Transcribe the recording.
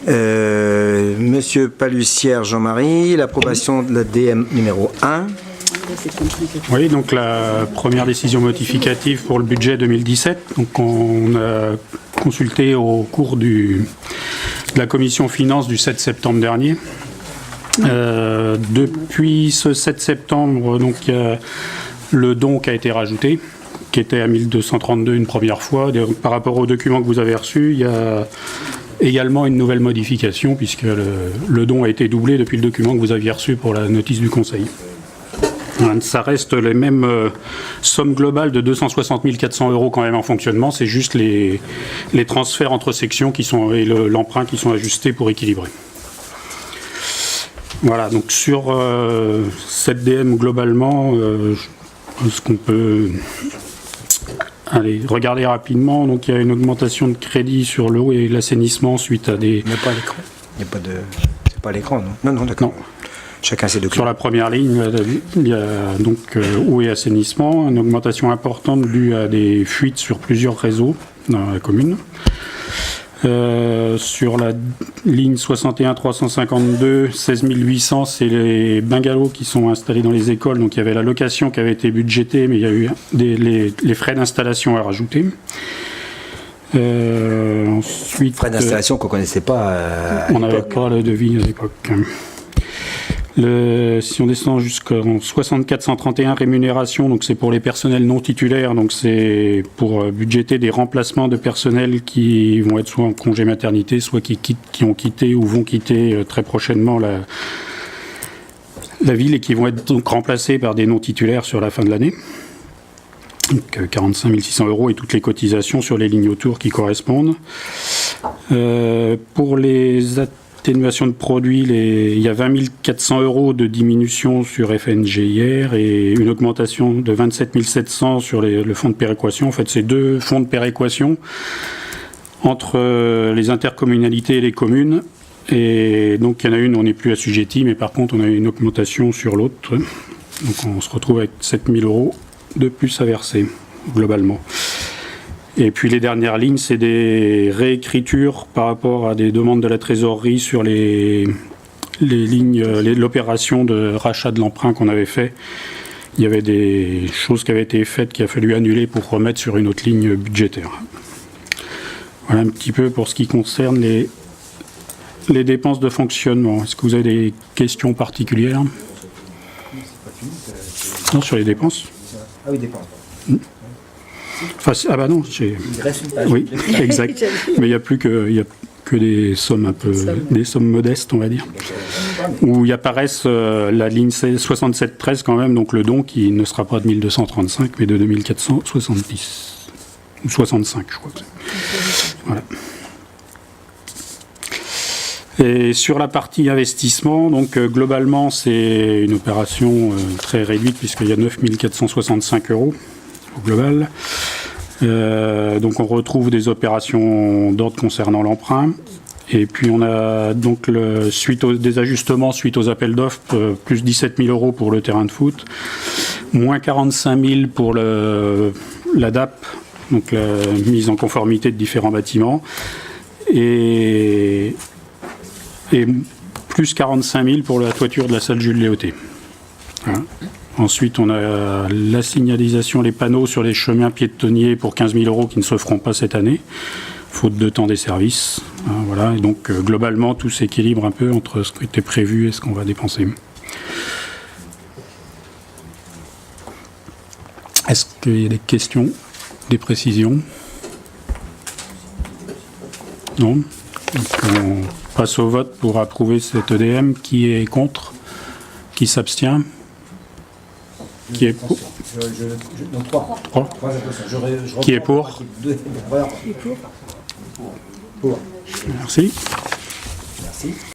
Monsieur Palussière Jean-Marie, l'approbation de la DM numéro 1. Oui, donc la première décision modificative pour le budget 2017. Donc on a consulté au cours de la commission finances du 7 septembre dernier. Depuis ce 7 septembre, donc, le don qui a été rajouté, qui était à 1232 une première fois. Par rapport aux documents que vous avez reçus, il y a également une nouvelle modification, puisque le don a été doublé depuis le document que vous aviez reçu pour la notice du Conseil. Ça reste les mêmes sommes globales de 260 400 € quand même en fonctionnement, c'est juste les transferts entre sections et l'emprunt qui sont ajustés pour équilibrer. Voilà, donc sur cette DM globalement, ce qu'on peut regarder rapidement, donc il y a une augmentation de crédit sur l'eau et l'assainissement suite à des... Il n'y a pas à l'écran. C'est pas à l'écran, non? Non, d'accord. Chacun ses documents. Sur la première ligne, il y a donc eau et assainissement, une augmentation importante due à des fuites sur plusieurs réseaux dans la commune. Sur la ligne 61 352, 16 800, c'est les bungalows qui sont installés dans les écoles. Donc il y avait la location qui avait été budgétée, mais il y a eu les frais d'installation à rajouter. Ensuite, frais d'installation qu'on ne connaissait pas. On n'avait pas le devis à l'époque. Si on descend jusqu'en 64 131 rémunération, donc c'est pour les personnels non titulaires, donc c'est pour budgéter des remplacements de personnel qui vont être soit en congé maternité, soit qui ont quitté ou vont quitter très prochainement la ville et qui vont être donc remplacés par des non titulaires sur la fin de l'année. Donc 45 600 € et toutes les cotisations sur les lignes autour qui correspondent. Pour les atténuation de produits, il y a 20 400 € de diminution sur FNGIR et une augmentation de 27 700 sur le fonds de péréquation. En fait, c'est deux fonds de péréquation entre les intercommunalités et les communes. Et donc, il y en a une, on n'est plus assujetti, mais par contre, on a une augmentation sur l'autre. Donc, on se retrouve avec 7 000 € de plus à verser, globalement. Et puis les dernières lignes, c'est des réécritures par rapport à des demandes de la trésorerie sur les lignes, l'opération de rachat de l'emprunt qu'on avait fait. Il y avait des choses qui avaient été faites qu'il a fallu annuler pour remettre sur une autre ligne budgétaire. Voilà un petit peu pour ce qui concerne les dépenses de fonctionnement. Est-ce que vous avez des questions particulières? Non, sur les dépenses. Ah oui, dépenses. Enfin, ah bah non, oui, exact. Mais il n'y a plus que des sommes des sommes modestes, on va dire. Où il apparaissent la ligne 6713 quand même, donc le don qui ne sera pas de 1235, mais de 2470. Ou 65, je crois. Voilà. Et sur la partie investissement, donc globalement, c'est une opération très réduite puisqu'il y a 9 465 € au global. Donc on retrouve des opérations d'ordre concernant l'emprunt. Et puis on a donc des ajustements suite aux appels d'offres, plus 17 000 € pour le terrain de foot, moins 45 000 pour la DAP, donc la mise en conformité de différents bâtiments, et plus 45 000 pour la toiture de la salle Jules Léoté. Voilà. Ensuite, on a la signalisation, les panneaux sur les chemins piétonniers pour 15 000 € qui ne se feront pas cette année, faute de temps des services. Voilà. Et donc, globalement, tout s'équilibre un peu entre ce qui était prévu et ce qu'on va dépenser. Est-ce qu'il y a des questions, des précisions? Non? Donc, on passe au vote pour approuver cette EDM. Qui est contre? Qui s'abstient? Qui est pour? Qui est pour? Merci. Merci.